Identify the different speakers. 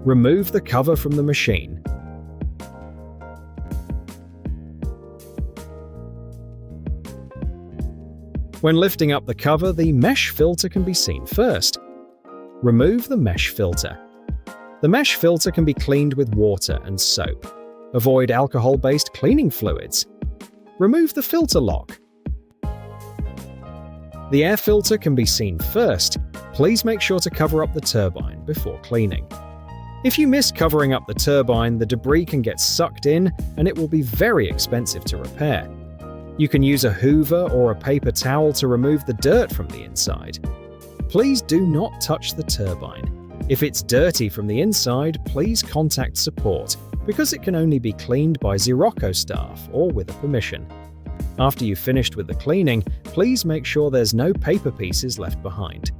Speaker 1: Remove the cover from the machine. When lifting up the cover, the mesh filter can be seen first. Remove the mesh filter. The mesh filter can be cleaned with water and soap. Avoid alcohol-based cleaning fluids. Remove the filter lock. The air filter can be seen first. Please make sure to cover up the turbine before cleaning. If you miss covering up the turbine, the debris can get sucked in and it will be very expensive to repair. You can use a hoover or a paper towel to remove the dirt from the inside. Please do not touch the turbine. If it's dirty from the inside, please contact support because it can only be cleaned by Zirocco staff or with a permission. After you've finished with the cleaning, please make sure there's no paper pieces left behind.